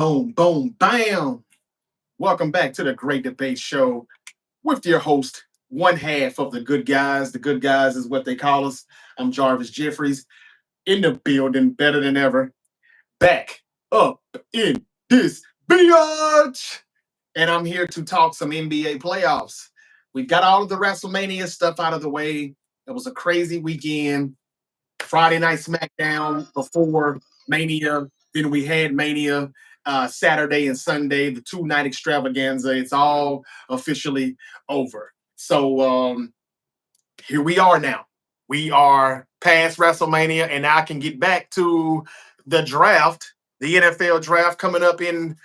Boom, boom, bam. Welcome back to the Great Debate Show with your host, one half of the good guys. The good guys is what they call us. I'm Jarvis Jeffries in the building, better than ever. Back up in this bitch. And I'm here to talk some NBA playoffs. We've got all of the WrestleMania stuff out of the way. It was a crazy weekend. Friday Night SmackDown before Mania. Then we had Mania Saturday and Sunday, the 2 night extravaganza. It's all officially over. So here we are now. We are past WrestleMania, and now I can get back to the draft, the NFL draft coming up in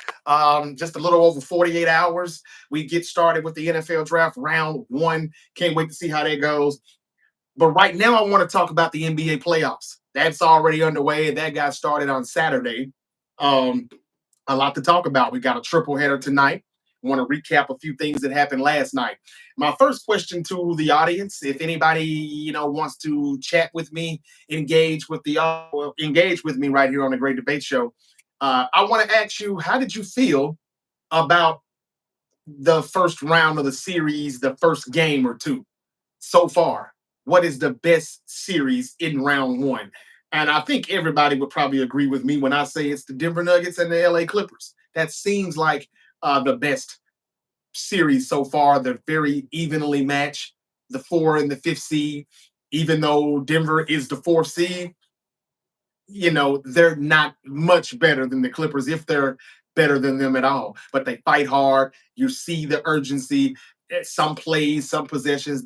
just a little over 48 hours. We get started with the NFL draft round one. Can't wait to see how that goes. But right now, I want to talk about the NBA playoffs. That's already underway. That got started on Saturday. Um, a lot to talk about. We got a triple header tonight. I want to recap a few things that happened last night. My first question to the audience: if anybody wants to chat with me, engage with me right here on the Great Debate Show. I want to ask you, how did you feel about the first round of the series, the first game or two? So far, what is the best series in round one? And I think everybody would probably agree with me when I say it's the Denver Nuggets and the LA Clippers. That seems like the best series so far. They're very evenly matched, the 4 and the 5th seed. Even though Denver is the 4th seed, they're not much better than the Clippers, if they're better than them at all. But they fight hard. You see the urgency. Some plays, some possessions,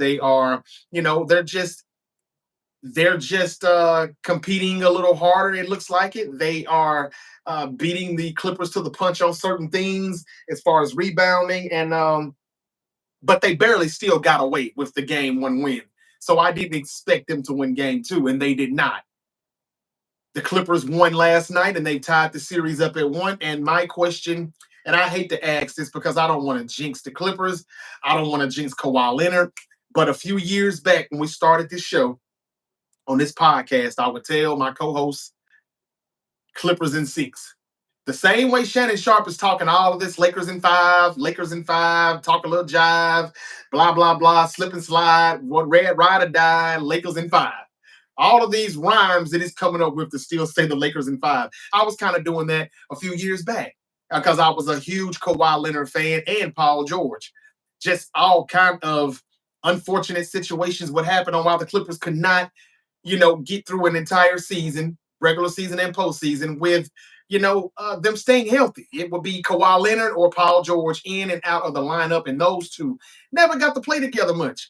they're just competing a little harder. It looks like it. They are beating the Clippers to the punch on certain things as far as rebounding, and but they barely still got away with the game one win. So I didn't expect them to win game two, and they did not. The Clippers won last night and they tied the series up at one. And my question, and I hate to ask this because I don't want to jinx the Clippers, I don't want to jinx Kawhi Leonard. But a few years back when we started this show on this podcast, I would tell my co hosts Clippers in six. The same way Shannon Sharp is talking all of this Lakers in five, talk a little jive, blah, blah, blah, slip and slide, what red ride or die, Lakers in five. All of these rhymes that he's coming up with to still say the Lakers in five. I was kind of doing that a few years back because I was a huge Kawhi Leonard fan and Paul George. Just all kind of unfortunate situations would happen on why the Clippers could not, get through an entire season, regular season and postseason, with them staying healthy. It would be Kawhi Leonard or Paul George in and out of the lineup, and those two never got to play together much.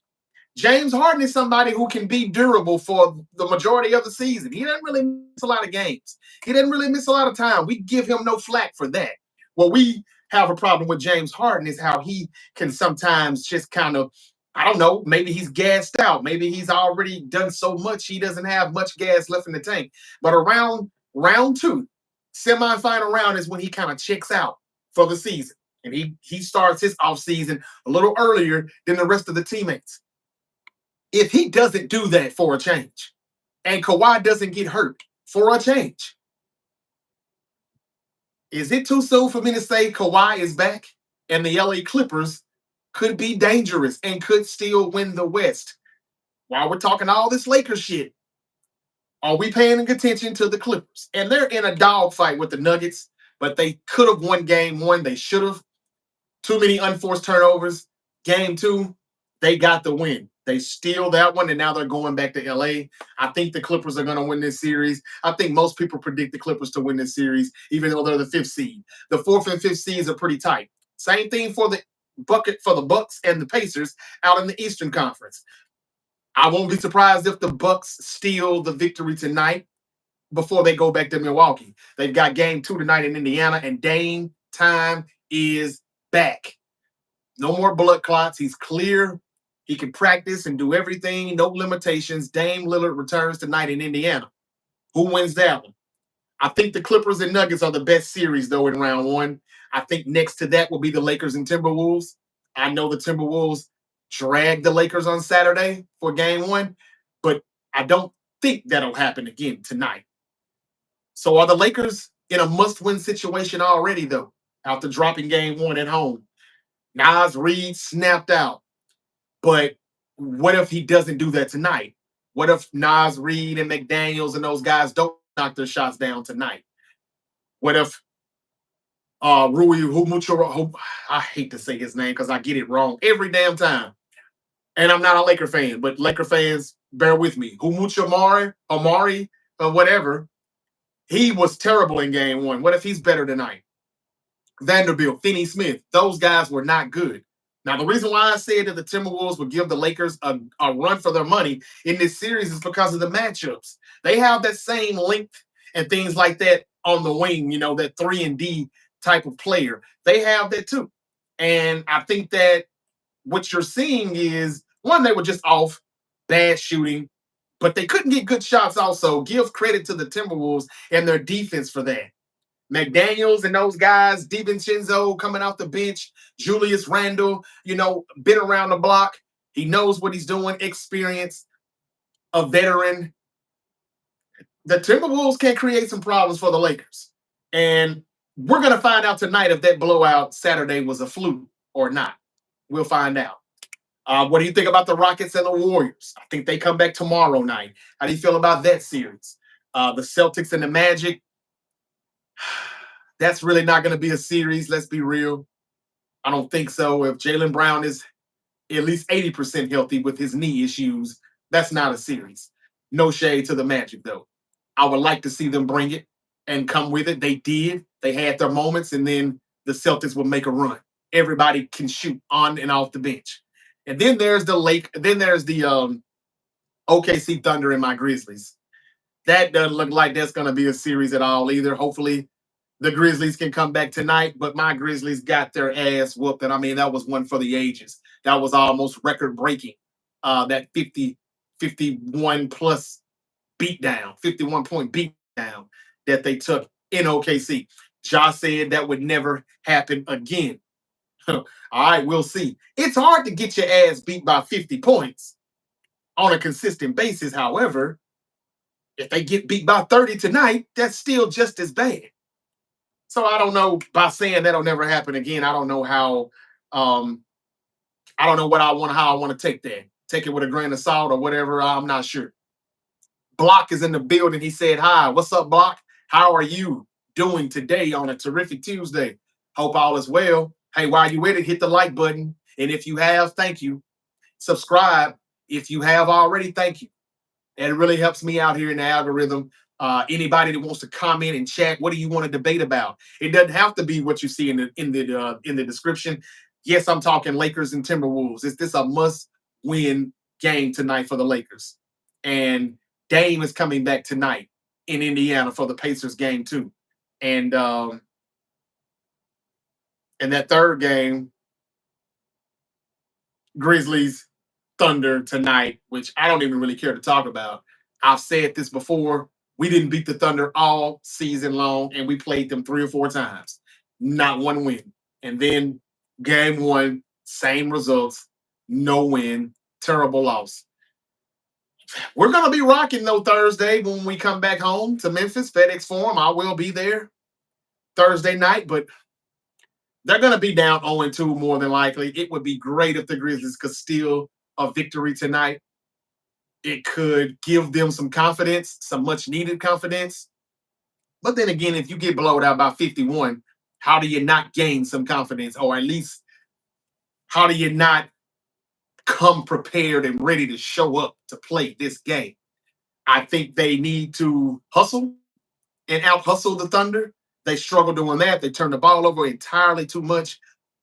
James Harden is somebody who can be durable for the majority of the season. He doesn't really miss a lot of games. He doesn't really miss a lot of time. We give him no flack for that. What we have a problem with James Harden is how he can sometimes just kind of, I don't know, maybe he's gassed out. Maybe he's already done so much he doesn't have much gas left in the tank. But around round two, semifinal round, is when he kind of checks out for the season. And he starts his offseason a little earlier than the rest of the teammates. If he doesn't do that for a change, and Kawhi doesn't get hurt for a change, is it too soon for me to say Kawhi is back and the LA Clippers could be dangerous and could still win the West? While we're talking all this Lakers shit, are we paying attention to the Clippers? And they're in a dogfight with the Nuggets, but they could have won game one. They should have. Too many unforced turnovers. Game two, they got the win. They steal that one, and now they're going back to LA. I think the Clippers are going to win this series. I think most people predict the Clippers to win this series, even though they're the 5th seed. The 4th and 5th seeds are pretty tight. Same thing for the Bucks and the Pacers out in the Eastern Conference. I won't be surprised if the Bucks steal the victory tonight before they go back to Milwaukee. They've got game two tonight in Indiana, and Dame time is back. No more blood clots. He's clear. He can practice and do everything. No limitations. Dame Lillard returns tonight in Indiana. Who wins that one? I think the Clippers and Nuggets are the best series, though, in round one. I think next to that will be the Lakers and Timberwolves. I know the Timberwolves dragged the Lakers on Saturday for game one, but I don't think that'll happen again tonight. So are the Lakers in a must-win situation already, though, after dropping game one at home. Nas Reed snapped out. But what if he doesn't do that tonight? What if Nas Reed and McDaniels and those guys don't knock their shots down tonight? What if Rui Humucho, I hate to say his name because I get it wrong every damn time. And I'm not a Laker fan, but Laker fans, bear with me. Humucho Amari, or whatever, he was terrible in game one. What if he's better tonight? Vanderbilt, Finney Smith, those guys were not good. Now, the reason why I said that the Timberwolves would give the Lakers a run for their money in this series is because of the matchups. They have that same length and things like that on the wing, that 3 and D type of player. They have that too. And I think that what you're seeing is one, they were just off, bad shooting, but they couldn't get good shots also. Give credit to the Timberwolves and their defense for that. McDaniels and those guys, DiVincenzo coming off the bench, Julius Randle, been around the block. He knows what he's doing, experience, a veteran. The Timberwolves can create some problems for the Lakers. And we're going to find out tonight if that blowout Saturday was a fluke or not. We'll find out. What do you think about the Rockets and the Warriors? I think they come back tomorrow night. How do you feel about that series? The Celtics and the Magic. That's really not going to be a series. Let's be real. I don't think so. If Jaylen Brown is at least 80% healthy with his knee issues, that's not a series. No shade to the Magic, though. I would like to see them bring it and come with it. They did. They had their moments, and then the Celtics will make a run. Everybody can shoot on and off the bench. And then there's the OKC Thunder and my Grizzlies. That doesn't look like that's going to be a series at all either. Hopefully, the Grizzlies can come back tonight, but my Grizzlies got their ass whooped. And I mean, that was one for the ages. That was almost record breaking. That 51 plus beatdown, 51-point beatdown that they took in OKC. Ja said that would never happen again. All right, we'll see. It's hard to get your ass beat by 50 points on a consistent basis. However, if they get beat by 30 tonight, that's still just as bad. So I don't know, by saying that'll never happen again, I don't know how I don't know how I want to take that. Take it with a grain of salt or whatever. I'm not sure. Block is in the building. He said, "Hi, what's up, Block? How are you doing today on a terrific Tuesday? Hope all is well. Hey, while you with it, hit the like button. And if you have, thank you. Subscribe. If you have already, thank you. It really helps me out here in the algorithm. Anybody that wants to comment and chat, what do you want to debate about? It doesn't have to be what you see in the description. Yes, I'm talking Lakers and Timberwolves. Is this a must-win game tonight for the Lakers? And Dame is coming back tonight in Indiana for the Pacers game too. And that third game, Grizzlies Thunder tonight, which I don't even really care to talk about. I've said this before. We didn't beat the Thunder all season long, and we played them 3 or 4 times. Not one win. And then game one, same results, no win, terrible loss. We're going to be rocking, though, Thursday when we come back home to Memphis, FedEx Forum. I will be there Thursday night, but they're going to be down 0-2 more than likely. It would be great if the Grizzlies could steal a victory tonight. It could give them some confidence, some much-needed confidence. But then again, if you get blown out by 51, how do you not gain some confidence? Or at least, how do you not come prepared and ready to show up to play this game? I think they need to hustle and out-hustle the Thunder. They struggle doing that. They turn the ball over entirely too much.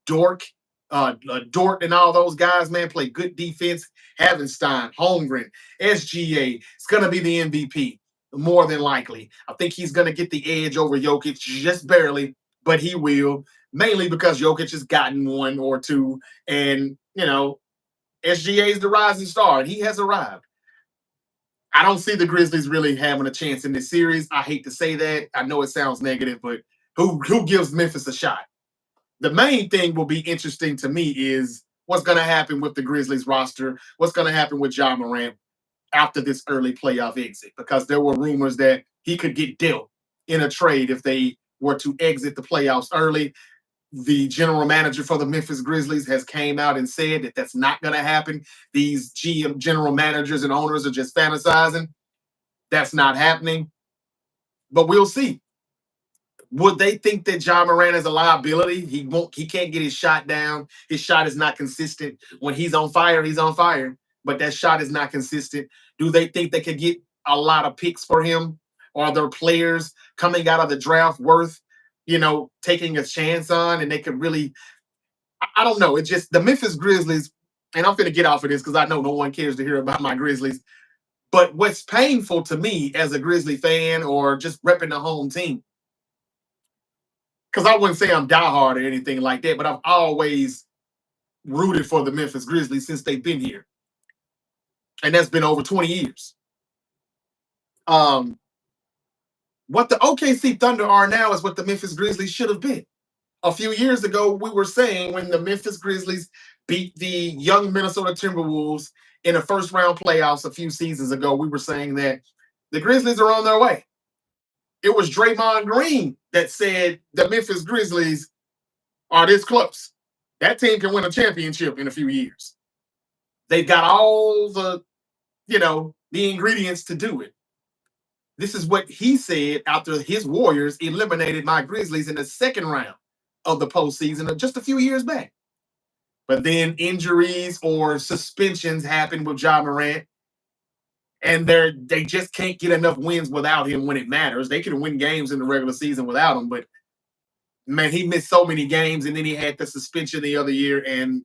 Dort and all those guys, man, play good defense. Havenstein, Holmgren, SGA. It's going to be the MVP, more than likely. I think he's going to get the edge over Jokic just barely, but he will, mainly because Jokic has gotten 1 or 2. And, SGA is the rising star, and he has arrived. I don't see the Grizzlies really having a chance in this series. I hate to say that. I know it sounds negative, but who gives Memphis a shot? The main thing will be interesting to me is what's going to happen with the Grizzlies roster, what's going to happen with Ja Morant after this early playoff exit, because there were rumors that he could get dealt in a trade if they were to exit the playoffs early. The general manager for the Memphis Grizzlies has came out and said that that's not going to happen. These GM general managers and owners are just fantasizing. That's not happening. But we'll see. Would they think that John Morant is a liability? He won't. He can't get his shot down. His shot is not consistent. When he's on fire, he's on fire. But that shot is not consistent. Do they think they could get a lot of picks for him? Or are there players coming out of the draft worth, taking a chance on, and they could really? I don't know. It's just the Memphis Grizzlies, and I'm going to get off of this because I know no one cares to hear about my Grizzlies. But what's painful to me as a Grizzly fan or just repping the home team, because I wouldn't say I'm diehard or anything like that, but I've always rooted for the Memphis Grizzlies since they've been here, and that's been over 20 years. Um, what the OKC Thunder are now is what the Memphis Grizzlies should have been. A few years ago, we were saying when the Memphis Grizzlies beat the young Minnesota Timberwolves in the first round playoffs a few seasons ago, we were saying that the Grizzlies are on their way. It was Draymond Green that said the Memphis Grizzlies are this close. That team can win a championship in a few years. They've got all the ingredients to do it. This is what he said after his Warriors eliminated my Grizzlies in the second round of the postseason just a few years back. But then injuries or suspensions happened with Ja Morant, and they just can't get enough wins without him when it matters. They can win games in the regular season without him, but man, he missed so many games, and then he had the suspension the other year, and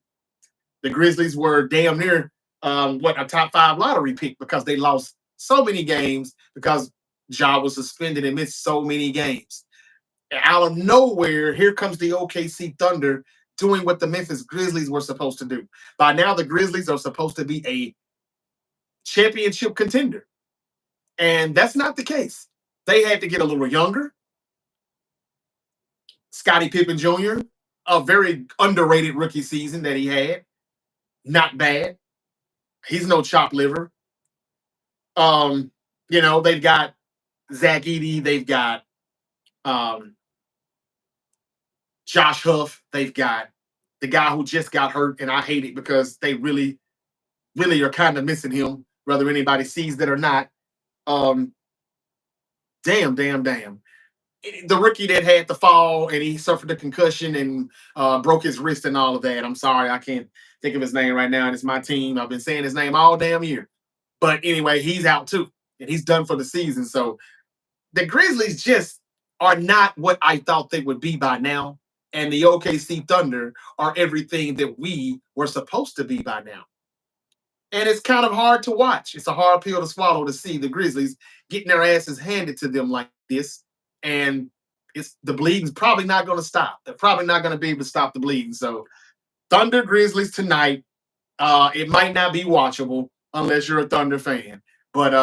the Grizzlies were damn near a top 5 lottery pick because they lost so many games because Ja was suspended and missed so many games. And out of nowhere, here comes the OKC Thunder doing what the Memphis Grizzlies were supposed to do. By now, the Grizzlies are supposed to be a championship contender, and that's not the case. They had to get a little younger. Scottie Pippen Jr., a very underrated rookie season that he had. Not bad. He's no chop liver. They've got Zach Edey, they've got Josh Huff, they've got the guy who just got hurt, and I hate it because they really, really are kind of missing him, whether anybody sees that or not. Damn. The rookie that had the fall and he suffered a concussion and broke his wrist and all of that. I'm sorry, I can't think of his name right now, and it's my team. I've been saying his name all damn year. But anyway, he's out too, and he's done for the season. So the Grizzlies just are not what I thought they would be by now. And the OKC Thunder are everything that we were supposed to be by now. And it's kind of hard to watch. It's a hard pill to swallow to see the Grizzlies getting their asses handed to them like this. And the bleeding's probably not going to stop. They're probably not going to be able to stop the bleeding. So Thunder Grizzlies tonight. It might not be watchable unless you're a Thunder fan. But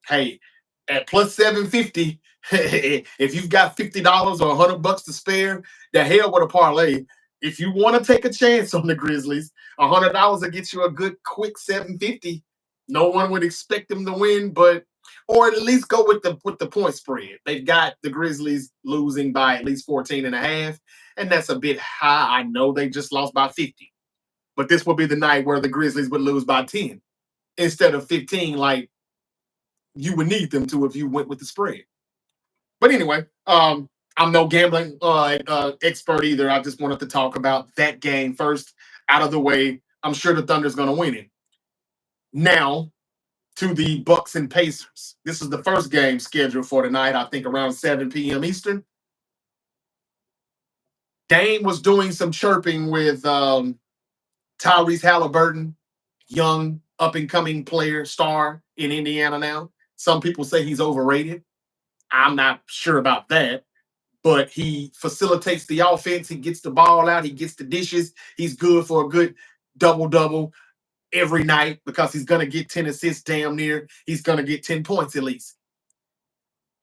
hey, at plus 750, if you've got $50 or $100 to spare, the hell with a parlay. If you want to take a chance on the Grizzlies, $100 will get you a good quick 750. No one would expect them to win, or at least go with the point spread. They've got the Grizzlies losing by at least 14.5, and that's a bit high. I know they just lost by 50, but this will be the night where the Grizzlies would lose by 10 instead of 15, like you would need them to if you went with the spread. But anyway, I'm no gambling expert either. I just wanted to talk about that game first out of the way. I'm sure the Thunder's going to win it. Now to the Bucks and Pacers. This is the first game scheduled for tonight, I think around 7 p.m. Eastern. Dame was doing some chirping with Tyrese Halliburton, young up-and-coming player, star in Indiana now. Some people say he's overrated. I'm not sure about that, but he facilitates the offense. He gets the ball out. He gets the dishes. He's good for a good double-double every night because he's going to get 10 assists damn near. He's going to get 10 points at least.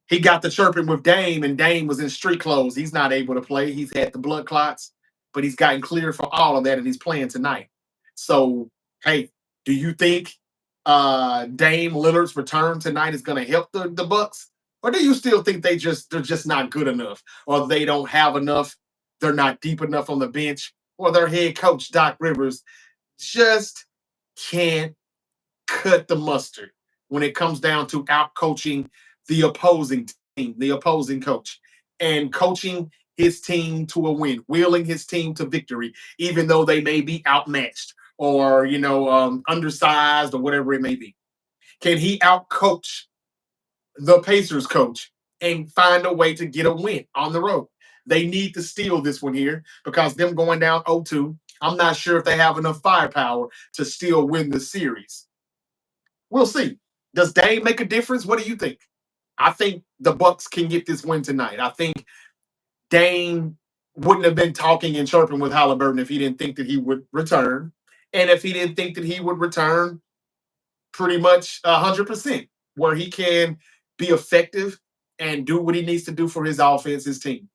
He got the chirping with Dame, and Dame was in street clothes. He's not able to play. He's had the blood clots, but he's gotten cleared for all of that, and he's playing tonight. So, hey, do you think Dame Lillard's return tonight is going to help the Bucks? Or do you still think they're just not good enough, or they don't have enough, they're not deep enough on the bench, or their head coach Doc Rivers just can't cut the mustard when it comes down to out coaching the opposing team, the opposing coach, and coaching his team to a win, wheeling his team to victory, even though they may be outmatched or undersized or whatever it may be. Can he out coach the Pacers coach and find a way to get a win on the road? They need to steal this one here because them going down 0-2, I'm not sure if they have enough firepower to still win the series. We'll see. Does Dame make a difference? What do you think? I think the Bucks can get this win tonight. I think Dame wouldn't have been talking and chirping with Halliburton if he didn't think that he would return, and if he didn't think that he would return pretty much 100%, where he can be effective and do what he needs to do for his offense, his team.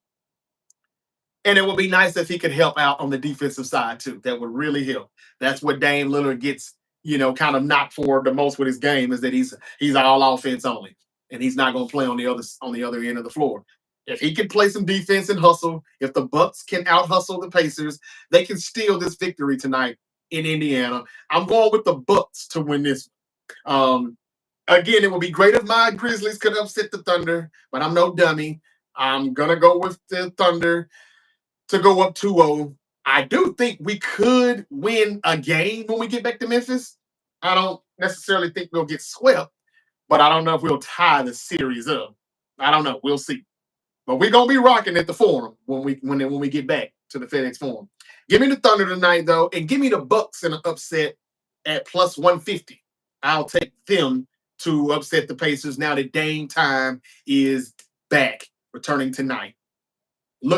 And it would be nice if he could help out on the defensive side too. That would really help. That's what Dame Lillard gets, kind of knocked for the most with his game is that he's all offense only, and he's not going to play on the other end of the floor. If he can play some defense and hustle, if the Bucks can out hustle the Pacers, they can steal this victory tonight in Indiana. I'm going with the Bucks to win this. Um, Again, it would be great if my Grizzlies could upset the Thunder, but I'm no dummy. I'm gonna go with the Thunder to go up 2-0. I do think we could win a game when we get back to Memphis. I don't necessarily think we'll get swept, but I don't know if we'll tie the series up. I don't know. We'll see. But we're gonna be rocking at the Forum when we get back to the FedEx Forum. Give me the Thunder tonight though, and give me the Bucks in an upset at plus 150. I'll take them to upset the Pacers now that Dame Time is back, returning tonight.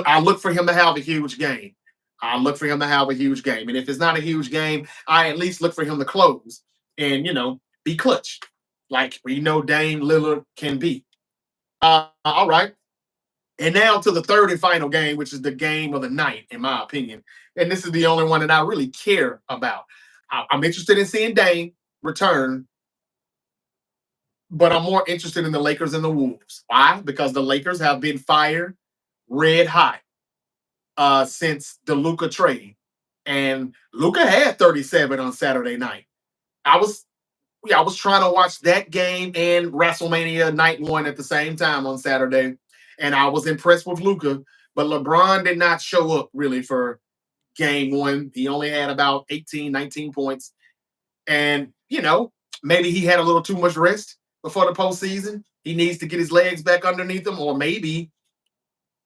I look for him to have a huge game. I look for him to have a huge game. And if it's not a huge game, I at least look for him to close and, be clutch, like we know Dame Lillard can be. All right. And now to the third and final game, which is the game of the night, in my opinion. And this is the only one that I really care about. I'm interested in seeing Dame return, but I'm more interested in the Lakers and the Wolves. Why? Because the Lakers have been fired red hot since the Luka trade. And Luka had 37 on Saturday night. I was I was trying to watch that game and WrestleMania night one at the same time on Saturday. And I was impressed with Luka, but LeBron did not show up really for game one. He only had about 18, 19 points. And, maybe he had a little too much rest before the postseason. He needs to get his legs back underneath him, or maybe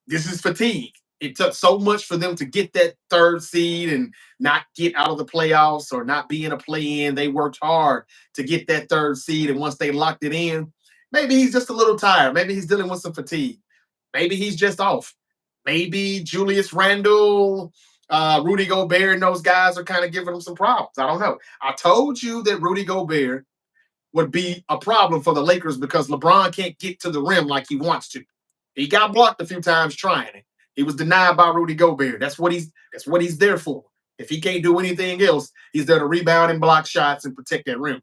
this is fatigue. It took so much for them to get that third seed and not get out of the playoffs or not be in a play in. They worked hard to get that third seed. And once they locked it in, maybe he's just a little tired. Maybe he's dealing with some fatigue. Maybe he's just off. Maybe Julius Randle, Rudy Gobert, and those guys are kind of giving him some problems. I don't know. I told you that Rudy Gobert would be a problem for the Lakers because LeBron can't get to the rim like he wants to. He got blocked a few times trying it. He was denied by Rudy Gobert. That's what he's there for. If he can't do anything else, he's there to rebound and block shots and protect that rim.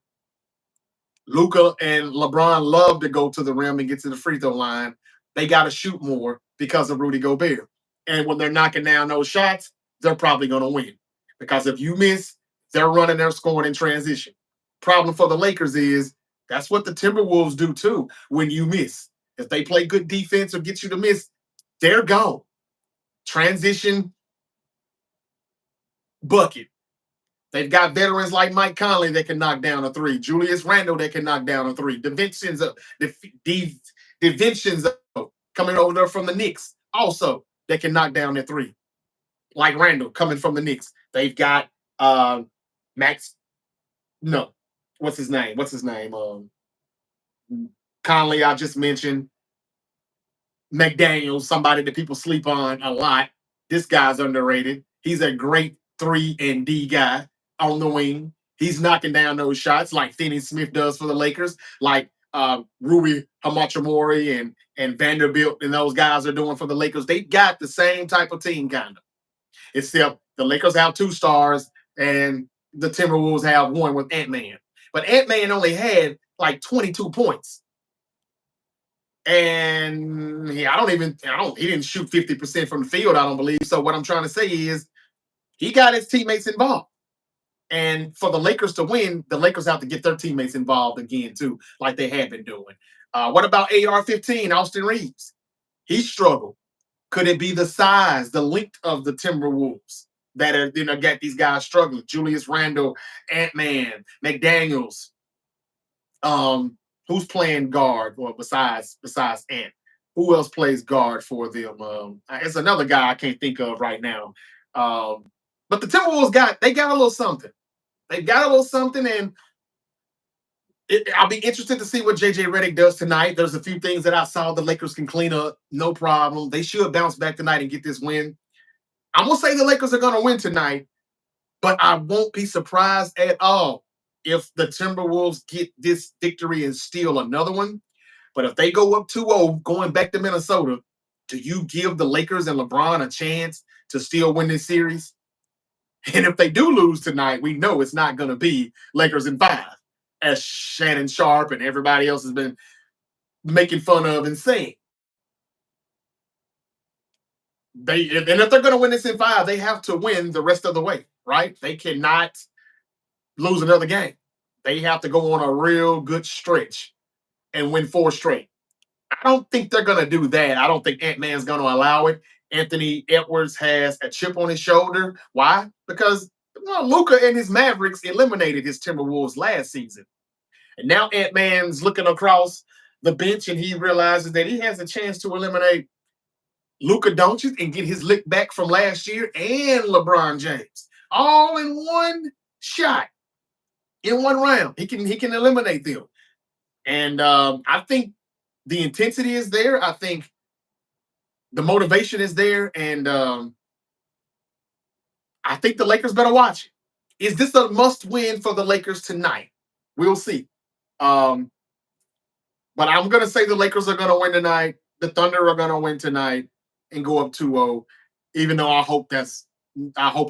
Luca and LeBron love to go to the rim and get to the free throw line. They got to shoot more because of Rudy Gobert. And when they're knocking down those shots, they're probably going to win. Because if you miss, they're running, they're scoring in transition. Problem for the Lakers is that's what the Timberwolves do too when you miss. If they play good defense or get you to miss, they're gone. Transition bucket. They've got veterans like Mike Conley that can knock down a three, Julius Randle that can knock down a three, DiVincenzo coming over there from the Knicks also that can knock down a three, like Randle coming from the Knicks. They've got Max. No, what's his name? Conley. I just mentioned McDaniels, somebody that people sleep on a lot. This guy's underrated. He's a great 3 and D guy on the wing. He's knocking down those shots like Finney Smith does for the Lakers, like Ruby Hamachimori and Vanderbilt and those guys are doing for the Lakers. They got the same type of team, kind of. Except the Lakers have 2 stars and the Timberwolves have one with Ant-Man. But Ant-Man only had like 22 points. And he didn't shoot 50% from the field, I don't believe. So what I'm trying to say is he got his teammates involved. And for the Lakers to win, the Lakers have to get their teammates involved again, too, like they have been doing. What about AR-15, Austin Reeves? He struggled. Could it be the size, the length of the Timberwolves that are, got these guys struggling? Julius Randle, Ant-Man, McDaniels. Who's playing guard? Well, besides Ant, who else plays guard for them? It's another guy I can't think of right now. But the Timberwolves got a little something. They got a little something, and I'll be interested to see what JJ Redick does tonight. There's a few things that I saw the Lakers can clean up, no problem. They should bounce back tonight and get this win. I'm gonna say the Lakers are gonna win tonight, but I won't be surprised at all if the Timberwolves get this victory and steal another one. But if they go up 2-0 going back to Minnesota, do you give the Lakers and LeBron a chance to still win this series? And if they do lose tonight, we know it's not going to be Lakers in 5, as Shannon Sharp and everybody else has been making fun of and saying. And if they're going to win this in 5, they have to win the rest of the way, right? They cannot lose another game. They have to go on a real good stretch and win 4 straight. I don't think they're going to do that. I don't think Ant-Man's going to allow it. Anthony Edwards has a chip on his shoulder. Why? Because Luka and his Mavericks eliminated his Timberwolves last season. And now Ant-Man's looking across the bench and he realizes that he has a chance to eliminate Luka Doncic and get his lick back from last year and LeBron James. All in one shot, in one round. He can eliminate them. And I think the intensity is there. I think the motivation is there. And I think the Lakers better watch it. Is this a must win for the Lakers tonight? We'll see. But I'm going to say the Lakers are going to win tonight. The Thunder are going to win tonight and go up 2-0, even though I hope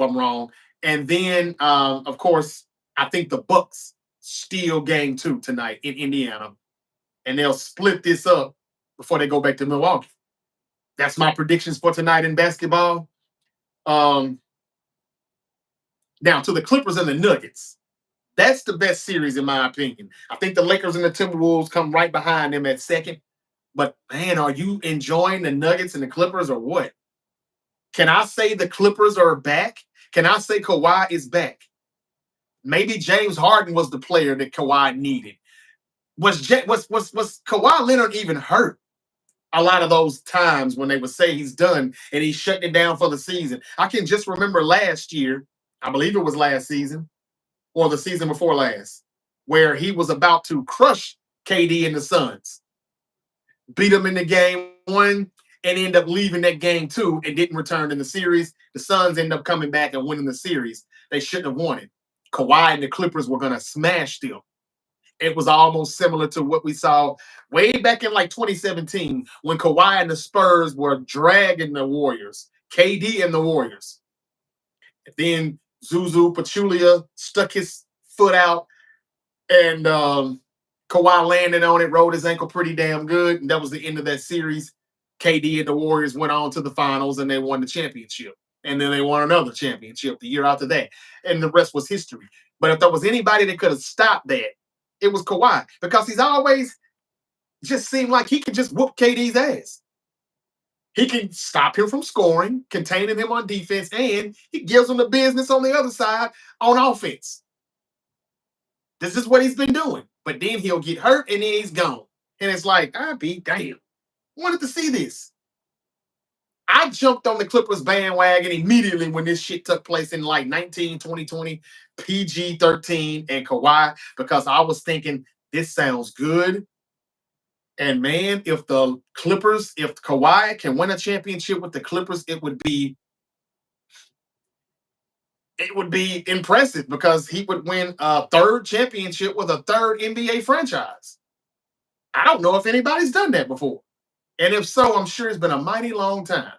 I'm wrong. And then, of course, I think the Bucks steal game 2 tonight in Indiana, and they'll split this up before they go back to Milwaukee. That's my predictions for tonight in basketball. Now to the Clippers and the Nuggets. That's the best series in my opinion. I think the Lakers and the Timberwolves come right behind them at second. But man, are you enjoying the Nuggets and the Clippers or what? Can I say the Clippers are back? Can I say Kawhi is back? Maybe James Harden was the player that Kawhi needed. Was Kawhi Leonard even hurt? A lot of those times when they would say he's done and he's shutting it down for the season. I can just remember last year, I believe it was last season or the season before last, where he was about to crush KD and the Suns, beat them in the game 1 and end up leaving that game 2 and didn't return in the series. The Suns end up coming back and winning the series. They shouldn't have won it. Kawhi and the Clippers were going to smash them. It was almost similar to what we saw way back in like 2017 when Kawhi and the Spurs were dragging the Warriors, KD and the Warriors. And then Zuzu Pachulia stuck his foot out and Kawhi landed on it, rolled his ankle pretty damn good. And that was the end of that series. KD and the Warriors went on to the finals and they won the championship. And then they won another championship the year after that. And the rest was history. But if there was anybody that could have stopped that, it was Kawhi, because he's always just seemed like he could just whoop KD's ass. He can stop him from scoring, containing him on defense, and he gives him the business on the other side on offense. This is what he's been doing. But then he'll get hurt and then he's gone. And it's like, I be damn. Wanted to see this. I jumped on the Clippers bandwagon immediately when this shit took place in like 2020, PG-13 and Kawhi, because I was thinking, this sounds good. And man, if Kawhi can win a championship with the Clippers, it would be impressive because he would win a 3rd championship with a 3rd NBA franchise. I don't know if anybody's done that before. And if so, I'm sure it's been a mighty long time.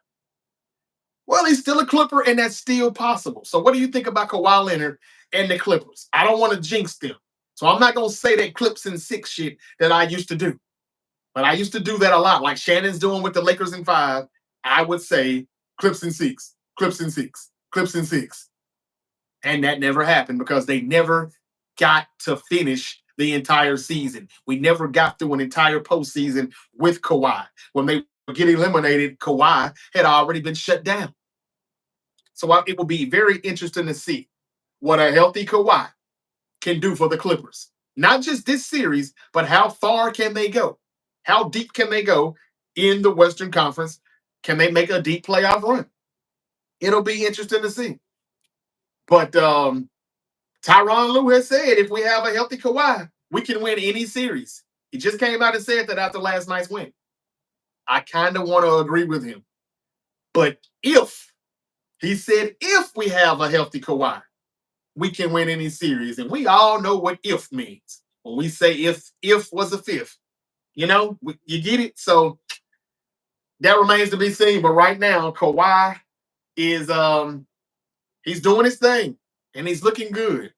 Well, he's still a Clipper, and that's still possible. So what do you think about Kawhi Leonard and the Clippers? I don't want to jinx them. So I'm not going to say that Clips and 6 shit that I used to do. But I used to do that a lot, like Shannon's doing with the Lakers in 5. I would say Clips in 6, Clips in 6, Clips in 6. And that never happened because they never got to finish the entire season. We never got through an entire postseason with Kawhi. When they get eliminated, Kawhi had already been shut down. So it will be very interesting to see what a healthy Kawhi can do for the Clippers. Not just this series, but how far can they go? How deep can they go in the Western Conference? Can they make a deep playoff run? It'll be interesting to see. But Tyronn Lue has said if we have a healthy Kawhi, we can win any series. He just came out and said that after last night's win. I kind of want to agree with him. But he said if we have a healthy Kawhi, we can win any series. And we all know what if means. When we say if was a fifth, you get it. So that remains to be seen. But right now, Kawhi is he's doing his thing and he's looking good.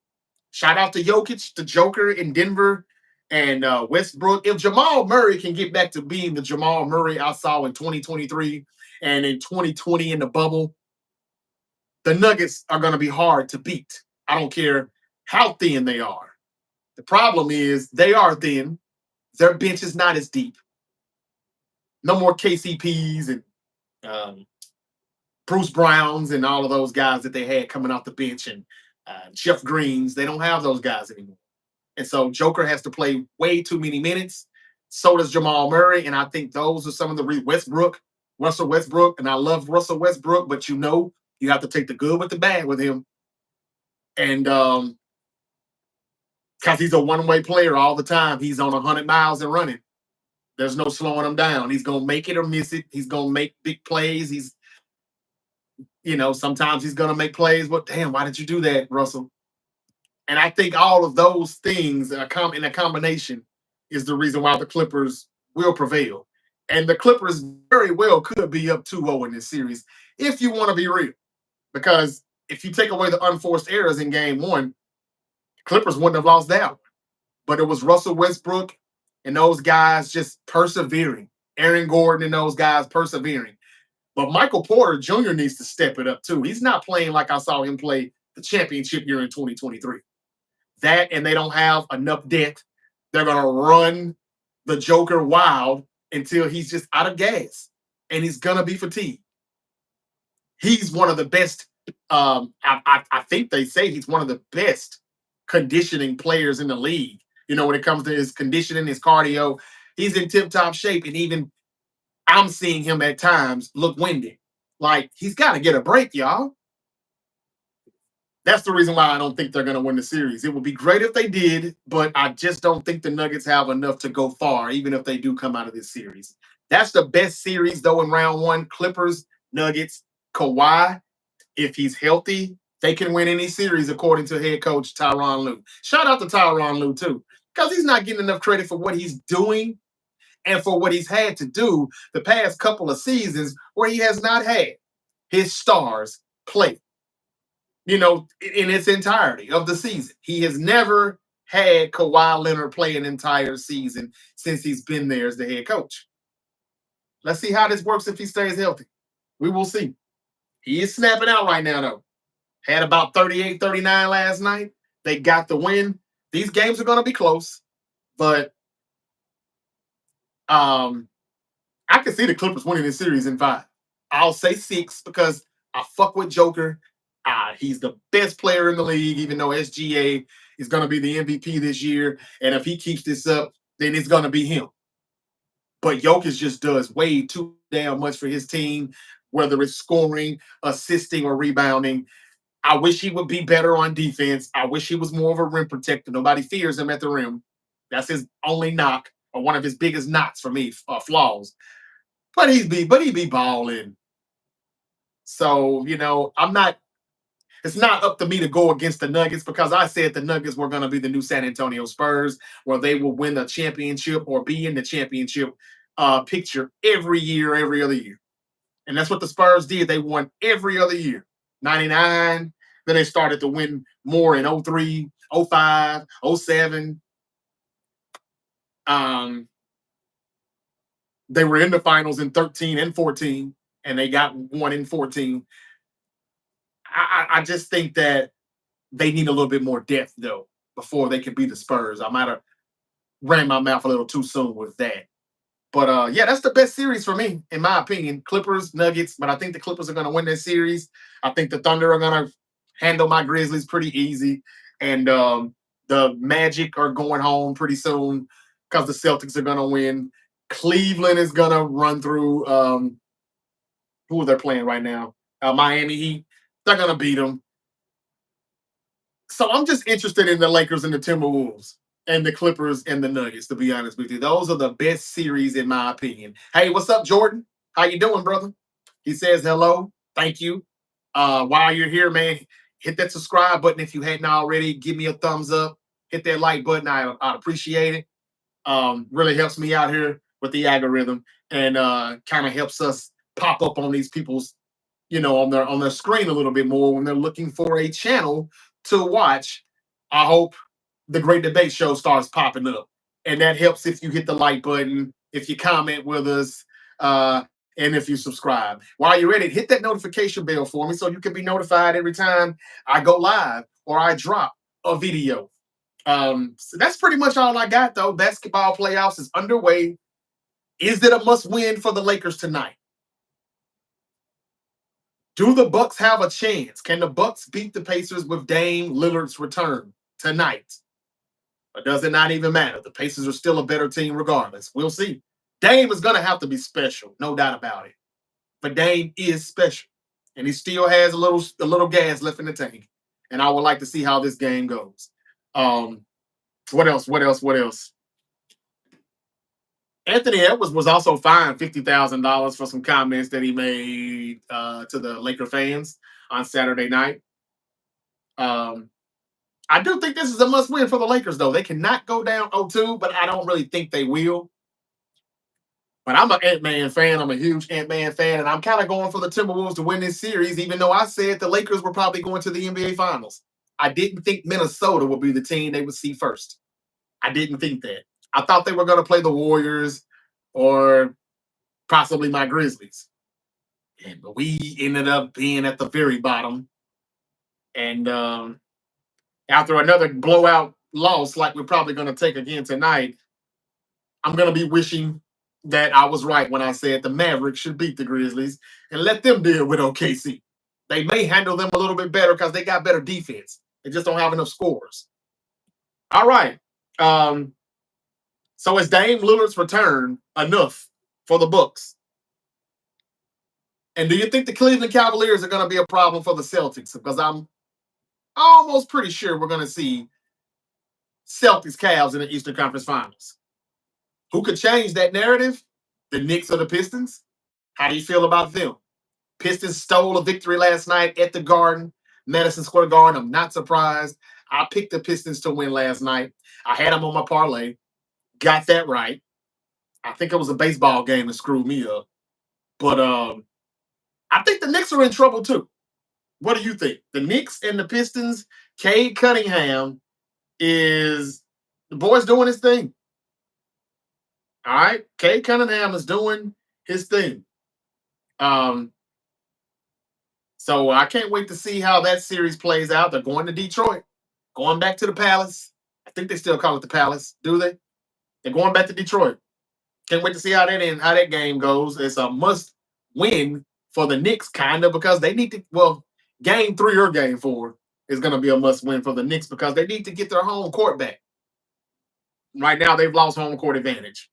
Shout out to Jokic, the Joker in Denver, and Westbrook. If Jamal Murray can get back to being the Jamal Murray I saw in 2023 and in 2020 in the bubble, the Nuggets are going to be hard to beat. I don't care how thin they are. The problem is they are thin. Their bench is not as deep. No more KCPs and Bruce Browns and all of those guys that they had coming off the bench and Jeff Greens. They don't have those guys anymore. And so Joker has to play way too many minutes. So does Jamal Murray. And I think those are some of the Russell Westbrook. And I love Russell Westbrook, but you have to take the good with the bad with him. And because he's a one-way player all the time. He's on 100 miles and running. There's no slowing him down. He's going to make it or miss it. He's going to make big plays. Sometimes he's going to make plays. But damn, why did you do that, Russell? And I think all of those things in a combination is the reason why the Clippers will prevail. And the Clippers very well could be up 2-0 in this series if you want to be real. Because if you take away the unforced errors in game 1, the Clippers wouldn't have lost that one. But it was Russell Westbrook and those guys just persevering. Aaron Gordon and those guys persevering. But Michael Porter Jr. needs to step it up too. He's not playing like I saw him play the championship year in 2023. That and they don't have enough depth. They're going to run the Joker wild until he's just out of gas. And he's going to be fatigued. He's one of the best. I think they say he's one of the best conditioning players in the league. When it comes to his conditioning, his cardio, he's in tip-top shape. And even I'm seeing him at times look winded. Like, he's got to get a break, y'all. That's the reason why I don't think they're going to win the series. It would be great if they did, but I just don't think the Nuggets have enough to go far, even if they do come out of this series. That's the best series, though, in round 1. Clippers, Nuggets, Kawhi. If he's healthy, they can win any series, according to head coach Tyronn Lue. Shout out to Tyronn Lue, too, because he's not getting enough credit for what he's doing and for what he's had to do the past couple of seasons where he has not had his stars play. In its entirety of the season. He has never had Kawhi Leonard play an entire season since he's been there as the head coach. Let's see how this works if he stays healthy. We will see. He is snapping out right now, though. Had about 38, 39 last night. They got the win. These games are going to be close, but I can see the Clippers winning this series in 5. I'll say 6 because I fuck with Joker. He's the best player in the league, even though SGA is going to be the MVP this year. And if he keeps this up, then it's going to be him. But Jokic just does way too damn much for his team, whether it's scoring, assisting, or rebounding. I wish he would be better on defense. I wish he was more of a rim protector. Nobody fears him at the rim. That's his only knock, or one of his biggest knocks for me, flaws. But he be balling. So, it's not up to me to go against the Nuggets because I said the Nuggets were going to be the new San Antonio Spurs, where they will win the championship or be in the championship picture every year, every other year. And that's what the Spurs did. They won every other year. 99, then they started to win more in 03, 05, 07. They were in the finals in 13 and 14, and they got one in 14. I just think that they need a little bit more depth though before they can be the Spurs. I might have ran my mouth a little too soon with that. But yeah, that's the best series for me, in my opinion. Clippers, Nuggets, but I think the Clippers are going to win that series. I think the Thunder are going to handle my Grizzlies pretty easy, and the Magic are going home pretty soon because the Celtics are going to win. Cleveland is going to run through. Who are they playing right now? Miami Heat. They're going to beat them. So I'm just interested in the Lakers and the Timberwolves and the Clippers and the Nuggets, to be honest with you. Those are the best series in my opinion. Hey, what's up, Jordan? How you doing, brother? He says hello. Thank you. While you're here, man, hit that subscribe button if you hadn't already. Give me a thumbs up. Hit that like button. I'd appreciate it. Really helps me out here with the algorithm and kind of helps us pop up on these people's, on their screen a little bit more when they're looking for a channel to watch. I hope the Great Debate Show starts popping up, and that helps if you hit the like button, if you comment with us, and if you subscribe. While you're at it, hit that notification bell for me so you can be notified every time I go live or I drop a video. So that's pretty much all I got, though. Basketball playoffs is underway. Is it a must-win for the Lakers tonight? Do the Bucks have a chance? Can the Bucks beat the Pacers with Dame Lillard's return tonight? Or does it not even matter? The Pacers are still a better team regardless. We'll see. Dame is going to have to be special, no doubt about it. But Dame is special, and he still has a little gas left in the tank. And I would like to see how this game goes. What else? What else? What else? Anthony Edwards was also fined $50,000 for some comments that he made to the Laker fans on Saturday night. I do think this is a must-win for the Lakers, though. They cannot go down 0-2, but I don't really think they will. But I'm an Ant-Man fan. I'm a huge Ant-Man fan, and I'm kind of going for the Timberwolves to win this series, even though I said the Lakers were probably going to the NBA Finals. I didn't think Minnesota would be the team they would see first. I didn't think that. I thought they were going to play the Warriors or possibly my Grizzlies. But we ended up being at the very bottom. And after another blowout loss, like we're probably going to take again tonight, I'm going to be wishing that I was right when I said the Mavericks should beat the Grizzlies and let them deal with OKC. They may handle them a little bit better because they got better defense. They just don't have enough scores. All right. So is Dame Lillard's return enough for the Bucks? And do you think the Cleveland Cavaliers are going to be a problem for the Celtics? Because I'm almost pretty sure we're going to see Celtics Cavs in the Eastern Conference Finals. Who could change that narrative? The Knicks or the Pistons? How do you feel about them? Pistons stole a victory last night at the Garden, Madison Square Garden. I'm not surprised. I picked the Pistons to win last night. I had them on my parlay. Got that right. I think it was a baseball game that screwed me up. But I think the Knicks are in trouble too. What do you think? The Knicks and the Pistons, Cade Cunningham is the boy's doing his thing. All right. Cade Cunningham is doing his thing. So I can't wait to see how that series plays out. They're going to Detroit, going back to the Palace. I think they still call it the Palace, do they? They're going back to Detroit. Can't wait to see how that game goes. It's a must win for the Knicks, kind of, because they need to. Well, game 3 or game 4 is going to be a must win for the Knicks because they need to get their home court back. Right now, they've lost home court advantage.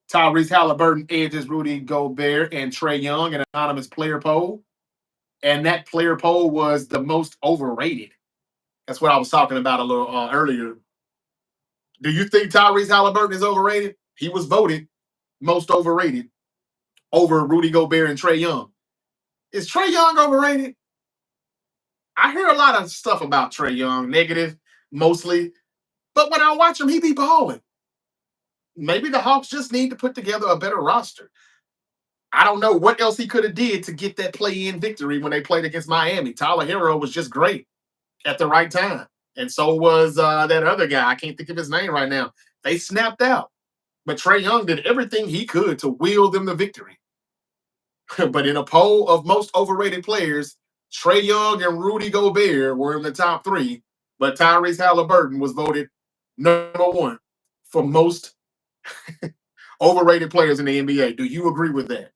Tyrese Halliburton edges Rudy Gobert and Trae Young in an anonymous player poll. And that player poll was the most overrated. That's what I was talking about a little earlier. Do you think Tyrese Halliburton is overrated? He was voted most overrated over Rudy Gobert and Trae Young. Is Trae Young overrated? I hear a lot of stuff about Trae Young, negative mostly. But when I watch him, he be balling. Maybe the Hawks just need to put together a better roster. I don't know what else he could have did to get that play-in victory when they played against Miami. Tyler Hero was just great at the right time. and so was that other guy. I can't think of his name right now. They snapped out, but Trae Young did everything he could to wheel them to victory. But in a poll of most overrated players, Trae Young and Rudy Gobert were in the top three, but Tyrese Halliburton was voted number one for most overrated players in the NBA. Do you agree with that?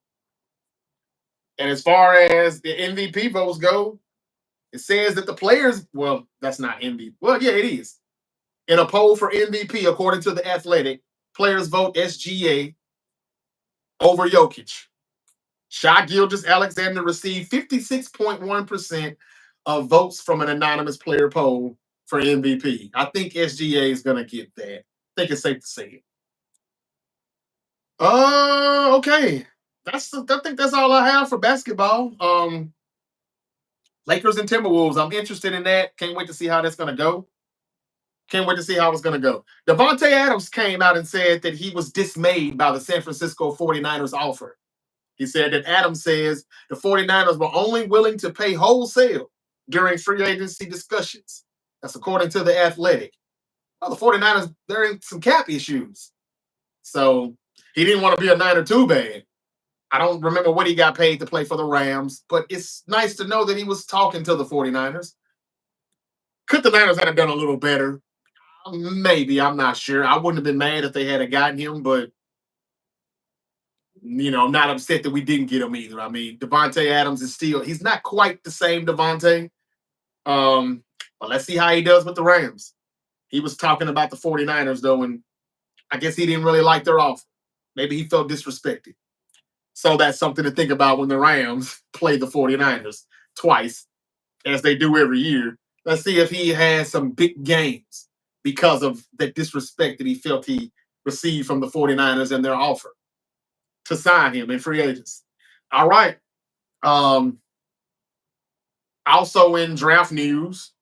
And as far as the MVP votes go, it says that the players, well, that's not MVP. Well, yeah, it is. In a poll for MVP, according to The Athletic, players vote SGA over Jokic. Shai Gilgeous Alexander received 56.1% of votes from an anonymous player poll for MVP. I think SGA is going to get that. I think it's safe to say it. Okay. I think that's all I have for basketball. Lakers and Timberwolves. I'm interested in that. Can't wait to see how that's going to go. Can't wait to see how it's going to go. Devontae Adams came out and said that he was dismayed by the San Francisco 49ers offer. He said that Adams says the 49ers were only willing to pay wholesale during free agency discussions. That's according to The Athletic. Well, the 49ers, they're in some cap issues. So he didn't want to be a Niner too bad. I don't remember what he got paid to play for the Rams, but it's nice to know that he was talking to the 49ers. Could the Niners have done a little better? Maybe. I'm not sure. I wouldn't have been mad if they had gotten him, but I'm not upset that we didn't get him either. I mean, Devontae Adams is still, he's not quite the same Devontae. But let's see how he does with the Rams. He was talking about the 49ers, though, and I guess he didn't really like their offer. Maybe he felt disrespected. So that's something to think about when the Rams play the 49ers twice, as they do every year. Let's see if he has some big games because of the disrespect that he felt he received from the 49ers and their offer to sign him in free agents. All right. Um, Also in draft news.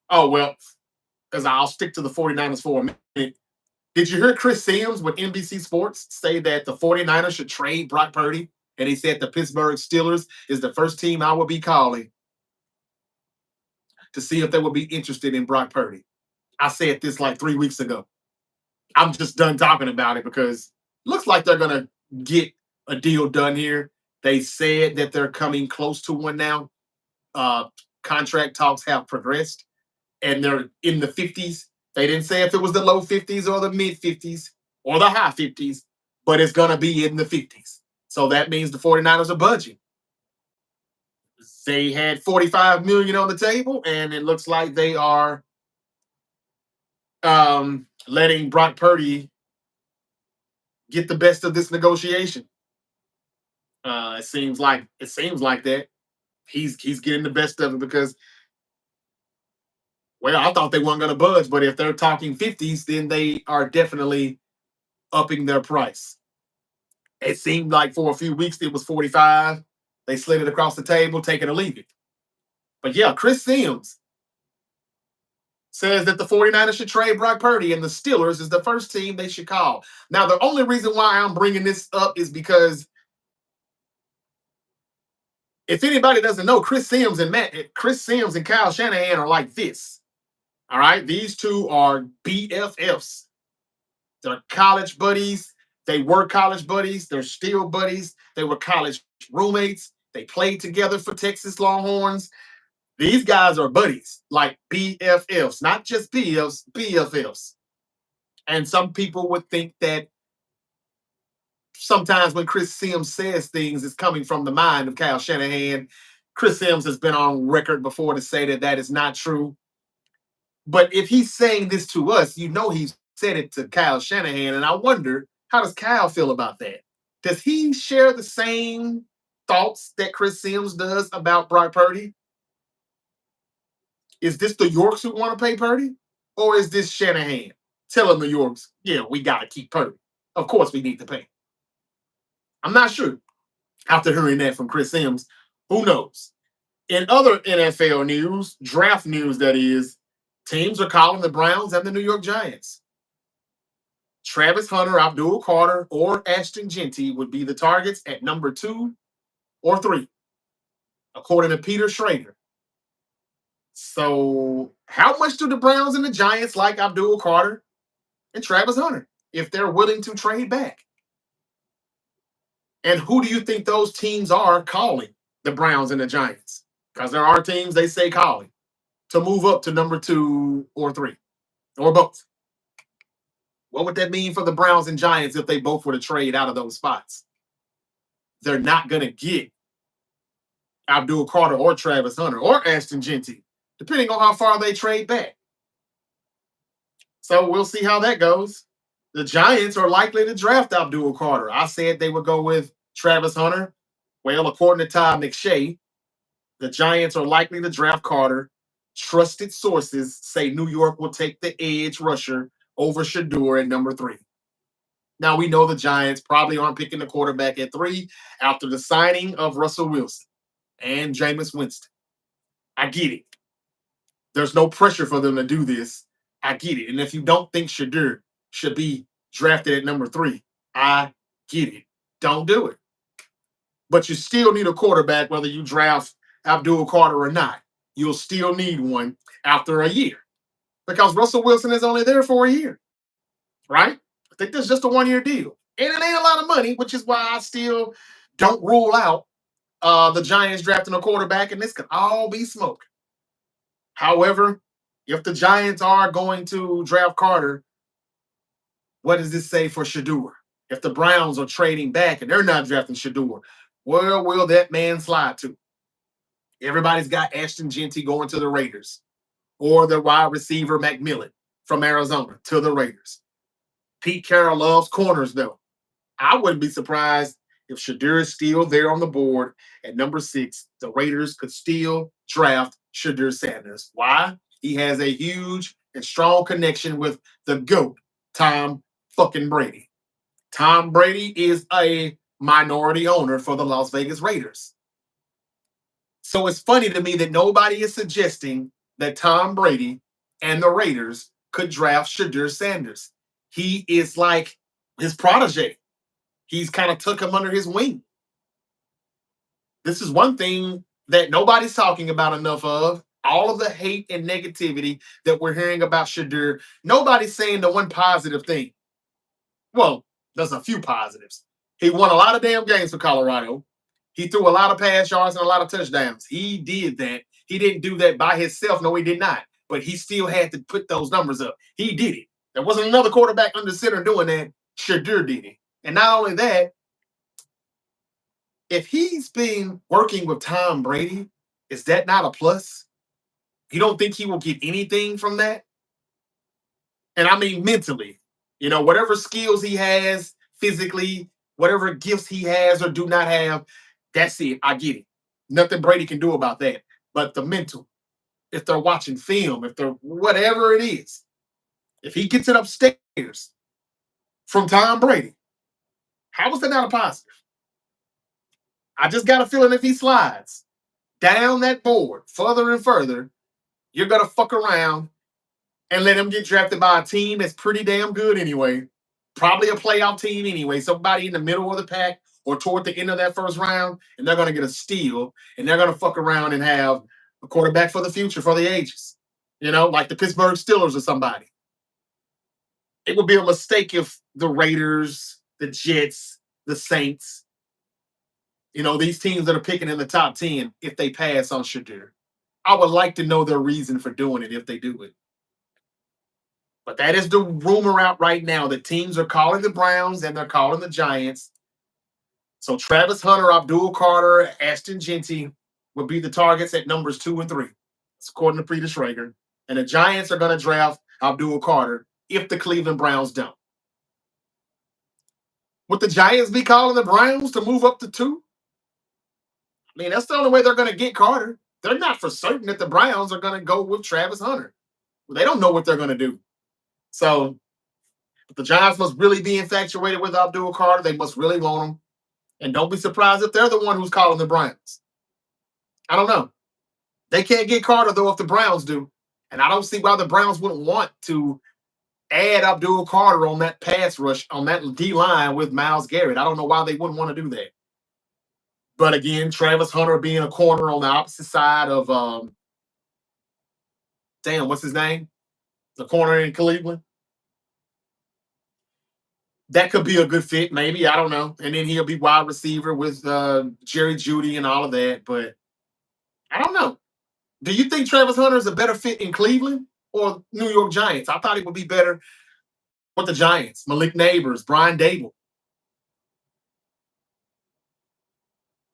Oh, well, as I'll stick to the 49ers for a minute. Did you hear Chris Sims with NBC Sports say that the 49ers should trade Brock Purdy? And he said the Pittsburgh Steelers is the first team I would be calling to see if they would be interested in Brock Purdy. I said this like 3 weeks ago. I'm just done talking about it because it looks like they're going to get a deal done here. They said that they're coming close to one now. Uh, Contract talks have progressed and they're in the 50s. They didn't say if it was the low 50s or the mid 50s or the high 50s, but it's going to be in the 50s. So that means the 49ers are budging. They had 45 million on the table, and it looks like they are letting Brock Purdy get the best of this negotiation. It seems like that he's getting the best of it because, well, I thought they weren't going to budge, but if they're talking 50s, then they are definitely upping their price. It seemed like for a few weeks it was 45. They slid it across the table, take it or leave it. But yeah, Chris Sims says that the 49ers should trade Brock Purdy and the Steelers is the first team they should call. Now, the only reason why I'm bringing this up is because if anybody doesn't know, Chris Sims and Kyle Shanahan are like this. All right, these two are BFFs. They're college buddies. They were college buddies. They're still buddies. They were college roommates. They played together for Texas Longhorns. These guys are buddies, like BFFs, not just BFs, BFFs. And some people would think that sometimes when Chris Sims says things, it's coming from the mind of Kyle Shanahan. Chris Sims has been on record before to say that that is not true. But if he's saying this to us, he's said it to Kyle Shanahan. And I wonder, how does Kyle feel about that? Does he share the same thoughts that Chris Sims does about Brock Purdy? Is this the Yorks who want to pay Purdy? Or is this Shanahan telling the Yorks, yeah, we got to keep Purdy? Of course we need to pay. I'm not sure. After hearing that from Chris Sims, who knows? In other NFL news, draft news that is, teams are calling the Browns and the New York Giants. Travis Hunter, Abdul Carter, or Ashton Genty would be the targets at number 2 or 3, according to Peter Schrader. So, how much do the Browns and the Giants like Abdul Carter and Travis Hunter if they're willing to trade back? And who do you think those teams are calling the Browns and the Giants? Because there are teams they say calling to move up to number 2 or 3 or both. What would that mean for the Browns and Giants if they both were to trade out of those spots? They're not going to get Abdul Carter or Travis Hunter or Ashton Genty, depending on how far they trade back. So we'll see how that goes. The Giants are likely to draft Abdul Carter. I said they would go with Travis Hunter. Well, according to Todd McShay, the Giants are likely to draft Carter. Trusted sources say New York will take the edge rusher over Shador at number 3. Now, we know the Giants probably aren't picking the quarterback at 3 after the signing of Russell Wilson and Jameis Winston. I get it. There's no pressure for them to do this. I get it. And if you don't think Shador should be drafted at number 3, I get it. Don't do it. But you still need a quarterback whether you draft Abdul Carter or not. You'll still need one after a year because Russell Wilson is only there for a year, right? I think that's just a 1-year deal. And it ain't a lot of money, which is why I still don't rule out the Giants drafting a quarterback, and this could all be smoke. However, if the Giants are going to draft Carter, what does this say for Shador? If the Browns are trading back and they're not drafting Shador, where will that man slide to? Everybody's got Ashton Genty going to the Raiders or the wide receiver McMillan from Arizona to the Raiders. Pete Carroll loves corners, though. I wouldn't be surprised if Shador is still there on the board at number 6. The Raiders could still draft Shador Sanders. Why? He has a huge and strong connection with the GOAT, Tom fucking Brady. Tom Brady is a minority owner for the Las Vegas Raiders. So it's funny to me that nobody is suggesting that Tom Brady and the Raiders could draft Shador Sanders. He is like his protege. He's kind of took him under his wing. This is one thing that nobody's talking about enough of. All of the hate and negativity that we're hearing about Shador, nobody's saying the one positive thing. Well, there's a few positives. He won a lot of damn games for Colorado. He threw a lot of pass yards and a lot of touchdowns. He did that. He didn't do that by himself. No, he did not. But he still had to put those numbers up. He did it. There wasn't another quarterback under center doing that. Shador did it. And not only that, if he's been working with Tom Brady, is that not a plus? You don't think he will get anything from that? And I mean mentally, whatever skills he has physically, whatever gifts he has or do not have, that's it. I get it. Nothing Brady can do about that. But the mental, if they're watching film, if they're whatever it is, if he gets it upstairs from Tom Brady, how is that not a positive? I just got a feeling if he slides down that board further and further, you're going to fuck around and let him get drafted by a team that's pretty damn good anyway. Probably a playoff team anyway. Somebody in the middle of the pack or toward the end of that first round, and they're going to get a steal, and they're going to fuck around and have a quarterback for the future, for the ages. Like the Pittsburgh Steelers or somebody. It would be a mistake if the Raiders, the Jets, the Saints, these teams that are picking in the top 10, if they pass on Shador. I would like to know their reason for doing it if they do it. But that is the rumor out right now that teams are calling the Browns and they're calling the Giants. So Travis Hunter, Abdul Carter, Ashton Genty would be the targets at numbers 2 and 3. That's according to Peter Schrager. And the Giants are going to draft Abdul Carter if the Cleveland Browns don't. Would the Giants be calling the Browns to move up to 2? I mean, that's the only way they're going to get Carter. They're not for certain that the Browns are going to go with Travis Hunter. They don't know what they're going to do. So the Giants must really be infatuated with Abdul Carter. They must really want him. And don't be surprised if they're the one who's calling the Browns. I don't know. They can't get Carter, though, if the Browns do. And I don't see why the Browns wouldn't want to add Abdul Carter on that pass rush, on that D-line with Myles Garrett. I don't know why they wouldn't want to do that. But again, Travis Hunter being a corner on the opposite side of Damn, what's his name? The corner in Cleveland. That could be a good fit, maybe. I don't know. And then he'll be wide receiver with Jerry Judy and all of that. But I don't know. Do you think Travis Hunter is a better fit in Cleveland or New York Giants? I thought he would be better with the Giants. Malik Neighbors, Brian Dable.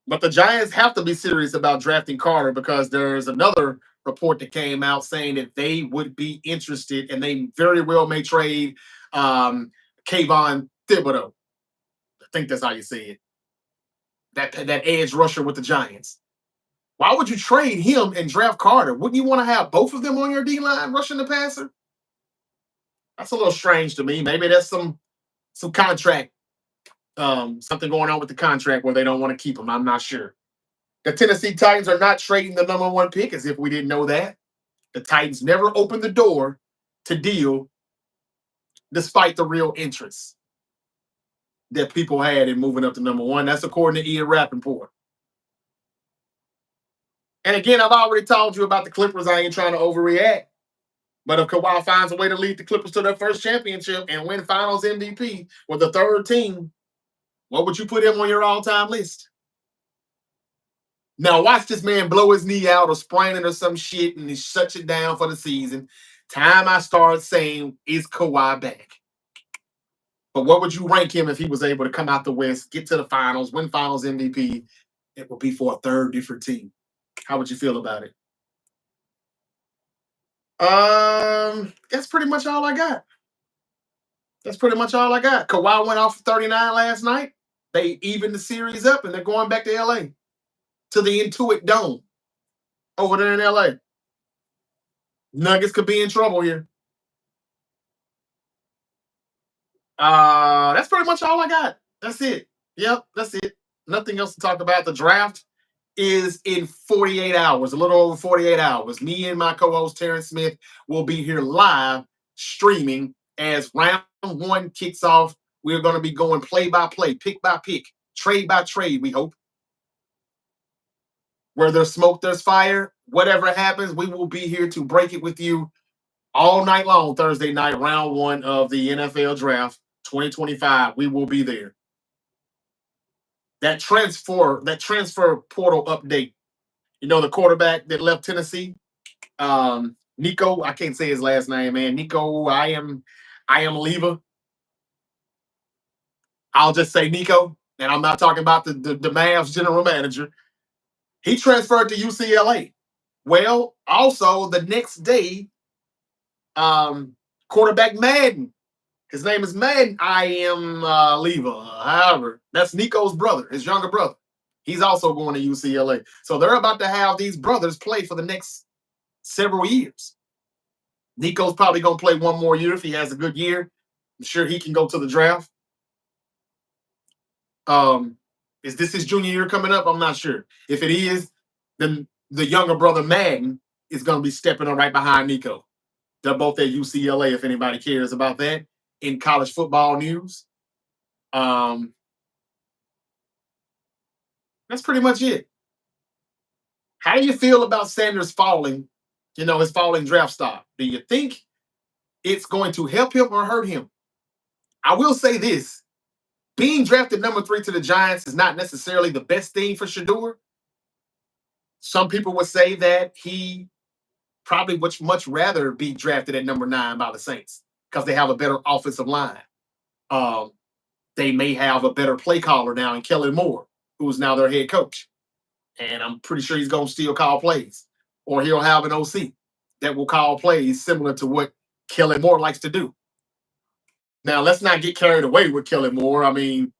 But the Giants have to be serious about drafting Carter because there's another report that came out saying that they would be interested and they very well may trade Kayvon Thibodeau. I think that's how you say it. That edge rusher with the Giants. Why would you trade him and draft Carter? Wouldn't you want to have both of them on your D line rushing the passer? That's a little strange to me. Maybe that's some contract, something going on with the contract where they don't want to keep him. I'm not sure. The Tennessee Titans are not trading the number one pick, as if we didn't know that. The Titans never opened the door to deal, despite the real interest that people had in moving up to number one. That's according to Ian Rappaport. And again, I've already told you about the Clippers. I ain't trying to overreact. But if Kawhi finds a way to lead the Clippers to their first championship and win Finals MVP with the third team, what would you put him on your all-time list? Now watch this man blow his knee out or sprain it or some shit and he shuts it down for the season. Time I start saying, is Kawhi back? But what would you rank him if he was able to come out the West, get to the finals, win Finals MVP? It would be for a third different team. How would you feel about it? That's pretty much all I got. That's pretty much all I got. Kawhi went off for 39 last night. They evened the series up and they're going back to LA to the Intuit Dome over there in LA. Nuggets could be in trouble here. That's pretty much all I got. That's it. Yep, that's it. Nothing else to talk about. The draft is in 48 hours, a little over 48 hours. Me and my co-host Terrence Smith will be here live streaming as round one kicks off. We're going to be going play by play, pick by pick, trade by trade, we hope. Where there's smoke, there's fire. Whatever happens, we will be here to break it with you all night long, Thursday night, round one of the NFL draft 2025. We will be there. That transfer portal update. You know, the quarterback that left Tennessee, Nico, I can't say his last name, man. Nico, I am Leva. I'll just say Nico, and I'm not talking about the Mavs general manager. He transferred to UCLA. Well, also the next day, quarterback Madden. His name is Madden. I am Leva. However, that's Nico's brother, his younger brother. He's also going to UCLA. So they're about to have these brothers play for the next several years. Nico's probably going to play one more year if he has a good year. I'm sure he can go to the draft. Is this his junior year coming up? I'm not sure. If it is, then the younger brother Madden is going to be stepping up right behind Nico. They're both at UCLA if anybody cares about that in college football news. That's pretty much it. How do you feel about Sanders falling, his falling draft stock? Do you think it's going to help him or hurt him? I will say this. Being drafted number 3 to the Giants is not necessarily the best thing for Shedeur. Some people would say that he probably would much rather be drafted at number 9 by the Saints because they have a better offensive line. They may have a better play caller now in Kellen Moore, who's now their head coach. And I'm pretty sure he's going to still call plays. Or he'll have an OC that will call plays similar to what Kellen Moore likes to do. Now, let's not get carried away with Kellen Moore. I mean,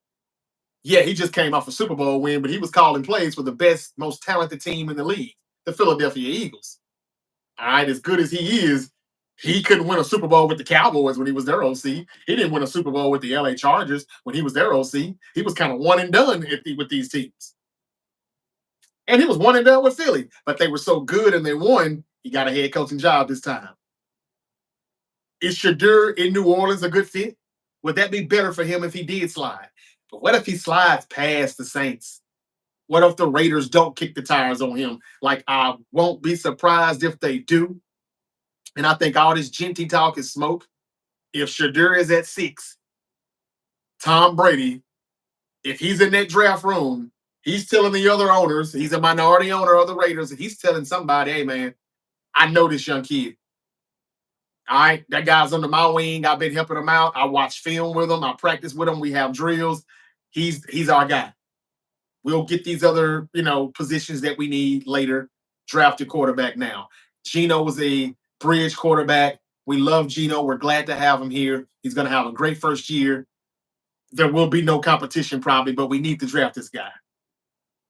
yeah, he just came off a Super Bowl win, but he was calling plays for the best, most talented team in the league, the Philadelphia Eagles. All right, as good as he is, he couldn't win a Super Bowl with the Cowboys when he was their OC. He didn't win a Super Bowl with the LA Chargers when he was their OC. He was kind of one and done with these teams. And he was one and done with Philly, but they were so good and they won, he got a head coaching job this time. Is Shedeur in New Orleans a good fit? Would that be better for him if he did slide? But what if he slides past the Saints? What if the Raiders don't kick the tires on him? Like, I won't be surprised if they do. And I think all this Genty talk is smoke. If Shadur is at 6, Tom Brady, if he's in that draft room, he's telling the other owners, he's a minority owner of the Raiders, and he's telling somebody, hey, man, I know this young kid. All right, that guy's under my wing. I've been helping him out. I watch film with him. I practice with him. We have drills. He's our guy. We'll get these other, positions that we need later. Draft a quarterback now. Gino was a bridge quarterback. We love Gino. We're glad to have him here. He's going to have a great first year. There will be no competition probably, but we need to draft this guy.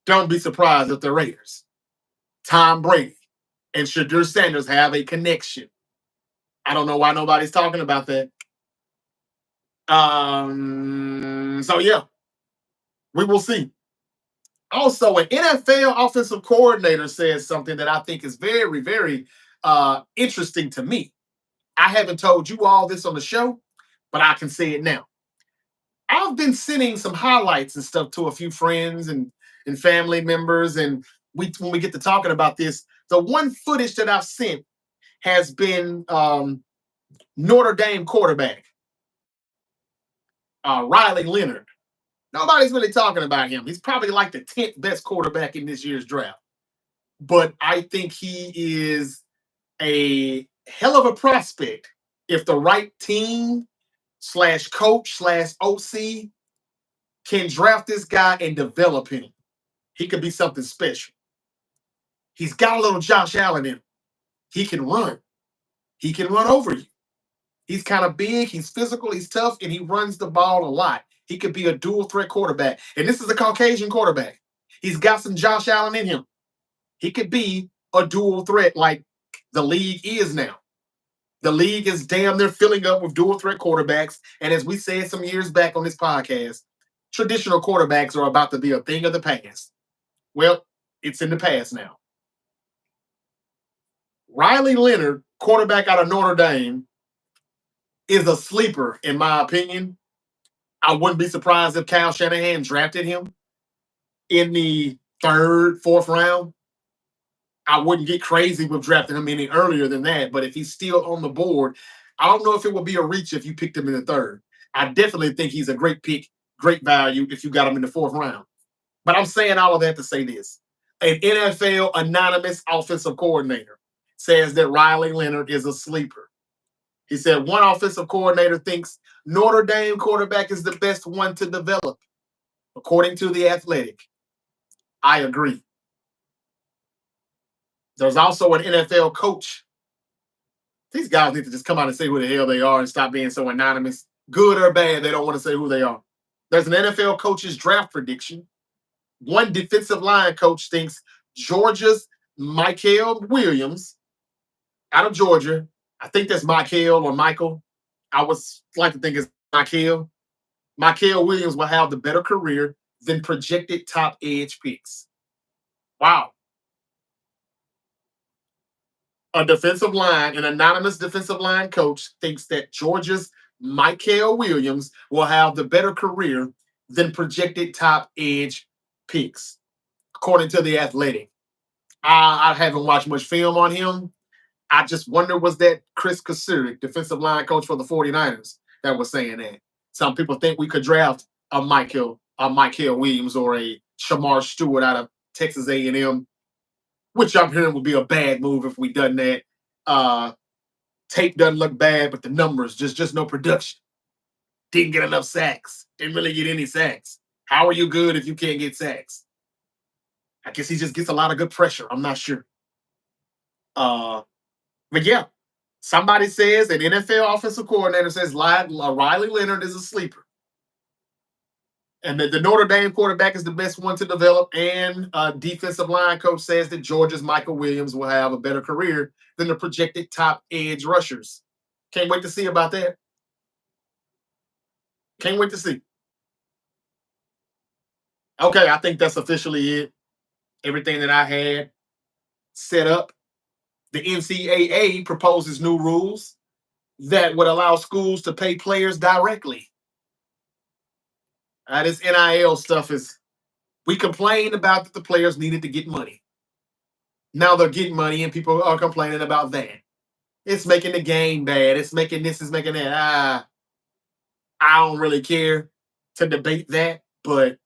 Don't be surprised if the Raiders, Tom Brady, and Shadur Sanders have a connection. I don't know why nobody's talking about that. So yeah, we will see. Also, an NFL offensive coordinator says something that I think is very, very interesting to me. I haven't told you all this on the show, but I can say it now. I've been sending some highlights and stuff to a few friends and family members, and when we get to talking about this, the one footage that I've sent has been Notre Dame quarterback Riley Leonard. Nobody's really talking about him. He's probably like the 10th best quarterback in this year's draft. But I think he is a hell of a prospect if the right team slash coach slash OC can draft this guy and develop him. He could be something special. He's got a little Josh Allen in him. He can run. He can run over you. He's kind of big, he's physical, he's tough, and he runs the ball a lot. He could be a dual threat quarterback. And this is a Caucasian quarterback. He's got some Josh Allen in him. He could be a dual threat like the league is now. The league is damn near filling up with dual threat quarterbacks. And as we said some years back on this podcast, traditional quarterbacks are about to be a thing of the past. Well, it's in the past now. Riley Leonard, quarterback out of Notre Dame, is a sleeper, in my opinion. I wouldn't be surprised if Kyle Shanahan drafted him in the third, fourth round. I wouldn't get crazy with drafting him any earlier than that. But if he's still on the board, I don't know if it would be a reach if you picked him in the third. I definitely think he's a great pick, great value if you got him in the fourth round. But I'm saying all of that to say this. An NFL anonymous offensive coordinator says that Riley Leonard is a sleeper. He said one offensive coordinator thinks Notre Dame quarterback is the best one to develop, according to The Athletic. I agree. There's also an NFL coach. These guys need to just come out and say who the hell they are and stop being so anonymous. Good or bad, they don't want to say who they are. There's an NFL coach's draft prediction. One defensive line coach thinks Georgia's Michael Williams out of Georgia. I think that's Michael or Michael. I would like to think it's Michael. Michael Williams will have the better career than projected top edge picks. Wow. A defensive line, an anonymous defensive line coach thinks that Georgia's Michael Williams will have the better career than projected top edge picks, according to The Athletic. I haven't watched much film on him. I just wonder, was that Chris Kasurik, defensive line coach for the 49ers, that was saying that? Some people think we could draft a Michael Williams or a Shamar Stewart out of Texas A&M, which I'm hearing would be a bad move if we done that. Tape doesn't look bad, but the numbers, just no production. Didn't get enough sacks. Didn't really get any sacks. How are you good if you can't get sacks? I guess he just gets a lot of good pressure. I'm not sure. But yeah, somebody says an NFL offensive coordinator says Riley Leonard is a sleeper. And the Notre Dame quarterback is the best one to develop. And defensive line coach says that Georgia's Michael Williams will have a better career than the projected top edge rushers. Can't wait to see about that. Can't wait to see. Okay, I think that's officially it. Everything that I had set up. The NCAA proposes new rules that would allow schools to pay players directly. This NIL stuff is, we complained about that the players needed to get money. Now they're getting money and people are complaining about that. It's making the game bad. It's making this, it's making that. I don't really care to debate that, but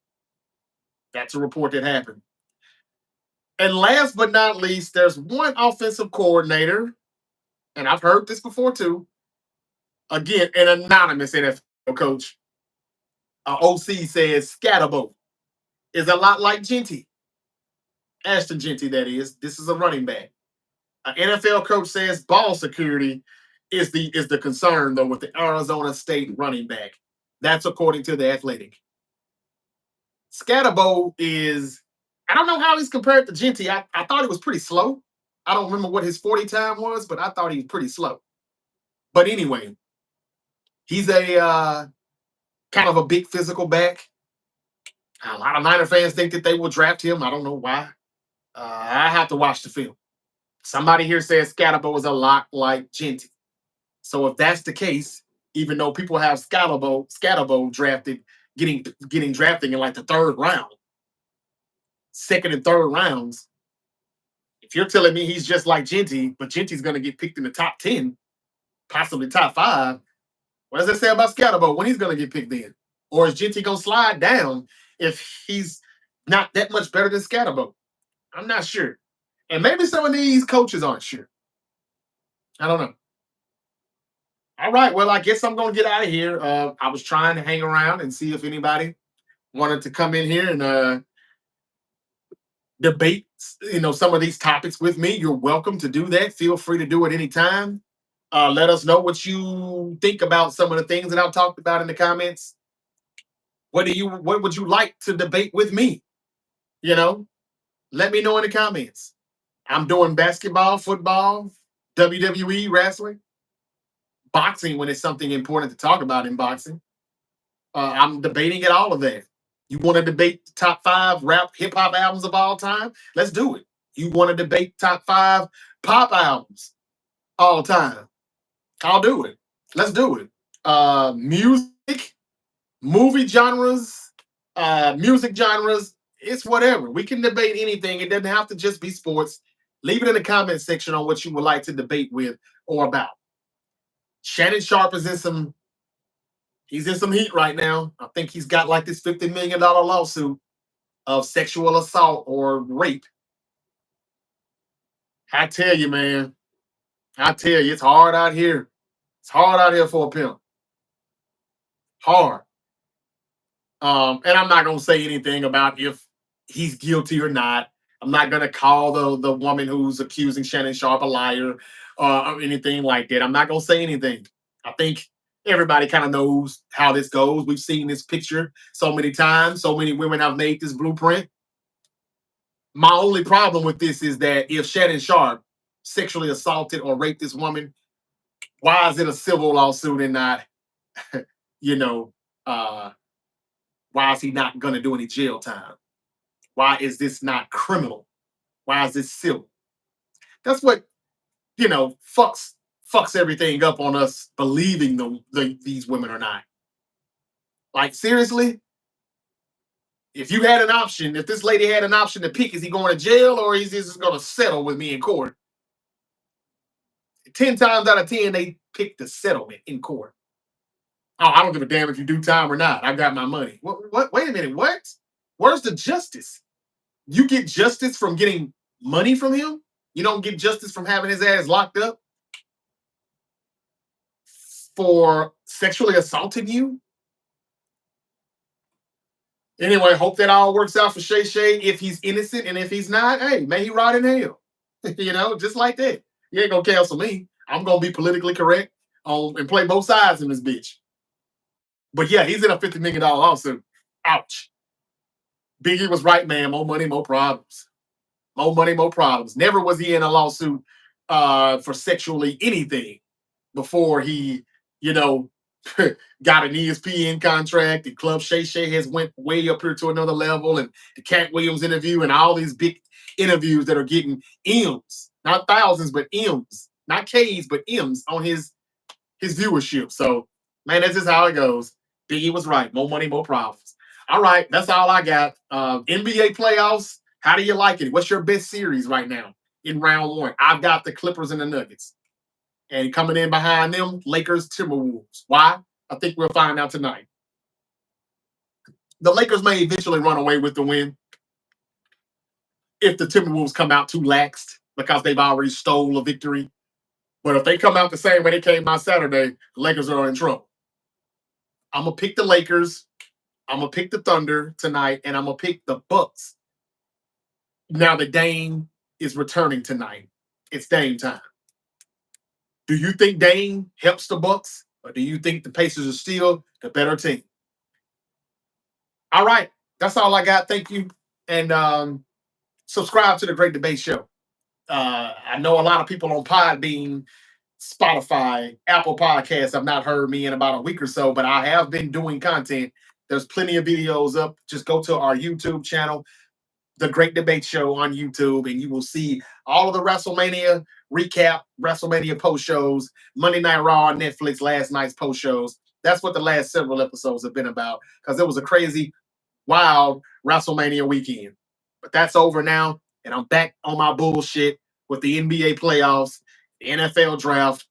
that's a report that happened. And last but not least, there's one offensive coordinator, and I've heard this before too. Again, an anonymous NFL coach, OC says Scatterbo is a lot like Genty, Ashton Genty, that is. This is a running back. An NFL coach says ball security is the concern though with the Arizona State running back. That's according to the Athletic. Scatterbo is, I don't know how he's compared to Genty. I thought he was pretty slow. I don't remember what his 40 time was, but I thought he was pretty slow. But anyway, he's a kind of a big physical back. A lot of Niner fans think that they will draft him. I don't know why. I have to watch the film. Somebody here says Scatterbo is a lot like Genty. So if that's the case, even though people have Scatterbo drafted, getting drafted in like the third round, second and third rounds, if you're telling me he's just like Genty, but Genty's going to get picked in the top 10, possibly top 5, what does that say about Scatterbo when he's going to get picked in? Or is Genty going to slide down if he's not that much better than Scatterbo? I'm not sure. And maybe some of these coaches aren't sure. I don't know. All right. Well, I guess I'm going to get out of here. I was trying to hang around and see if anybody wanted to come in here and debate, some of these topics with me. You're welcome to do that. Feel free to do it anytime. Let us know what you think about some of the things that I've talked about in the comments. What would you like to debate with me? You know, let me know in the comments. I'm doing basketball, football, WWE, wrestling, boxing when it's something important to talk about in boxing. I'm debating it, all of that. You want to debate the top 5 rap hip hop albums of all time? Let's do it. You want to debate top 5 pop albums all time? I'll do it. Let's do it. Music, movie genres, music genres, it's whatever. We can debate anything. It doesn't have to just be sports. Leave it in the comment section on what you would like to debate with or about. Shannon Sharp is he's in some heat right now. I think he's got like this $50 million lawsuit of sexual assault or rape. I tell you, man. I tell you, it's hard out here. It's hard out here for a pimp. Hard. And I'm not gonna say anything about if he's guilty or not. I'm not gonna call the woman who's accusing Shannon Sharp a liar or anything like that. I'm not gonna say anything. I think everybody kind of knows how this goes. We've seen this picture so many times. So many women have made this blueprint. My only problem with this is that if Shannon Sharp sexually assaulted or raped this woman, why is it a civil lawsuit and not, you know, uh, why is he not going to do any jail time? Why is this not criminal? Why is this civil? That's what fucks everything up on us believing these women are not. Like seriously, if you had an option, if this lady had an option to pick, is he going to jail or is he just going to settle with me in court? 10 times out of 10, they pick the settlement in court. Oh, I don't give a damn if you do time or not. I got my money. What? Wait a minute. What? Where's the justice? You get justice from getting money from him? You don't get justice from having his ass locked up for sexually assaulting you? Anyway, hope that all works out for Shay Shay if he's innocent, and if he's not, hey, may he rot in hell. Just like that. You ain't gonna cancel me. I'm gonna be politically correct and play both sides in this bitch. But yeah, he's in a $50 million lawsuit. Ouch. Biggie was right, man. More money, more problems. More money, more problems. Never was he in a lawsuit for sexually anything before he, you know, got an ESPN contract. And Club Shay Shay has went way up here to another level. And the Cat Williams interview and all these big interviews that are getting M's, not thousands, but M's, not K's, but M's on his viewership. So, man, that's just how it goes. Biggie was right. More money, more problems. All right, that's all I got. NBA playoffs. How do you like it? What's your best series right now in round 1? I've got the Clippers and the Nuggets. And coming in behind them, Lakers, Timberwolves. Why? I think we'll find out tonight. The Lakers may eventually run away with the win if the Timberwolves come out too laxed because they've already stole a victory. But if they come out the same way they came out Saturday, the Lakers are in trouble. I'm gonna pick the Lakers. I'm gonna pick the Thunder tonight, and I'm gonna pick the Bucks. Now that Dame is returning tonight, it's Dame time. Do you think Dame helps the Bucks, or do you think the Pacers are still the better team? All right, that's all I got. Thank you, and subscribe to the Great Debate Show. I know a lot of people on Podbean, Spotify, Apple Podcasts have not heard me in about a week or so, but I have been doing content. There's plenty of videos up. Just go to our YouTube channel, The Great Debate Show on YouTube, and you will see all of the WrestleMania recap, WrestleMania post shows, Monday Night Raw on Netflix, last night's post shows. That's what the last several episodes have been about because it was a crazy, wild WrestleMania weekend. But that's over now, and I'm back on my bullshit with the NBA playoffs, the NFL draft.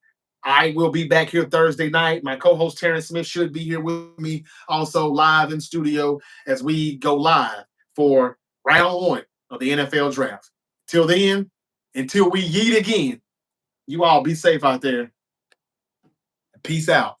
I will be back here Thursday night. My co-host Terrence Smith should be here with me, also live in studio as we go live for round one of the NFL draft. Till then, until we yeet again, you all be safe out there. Peace out.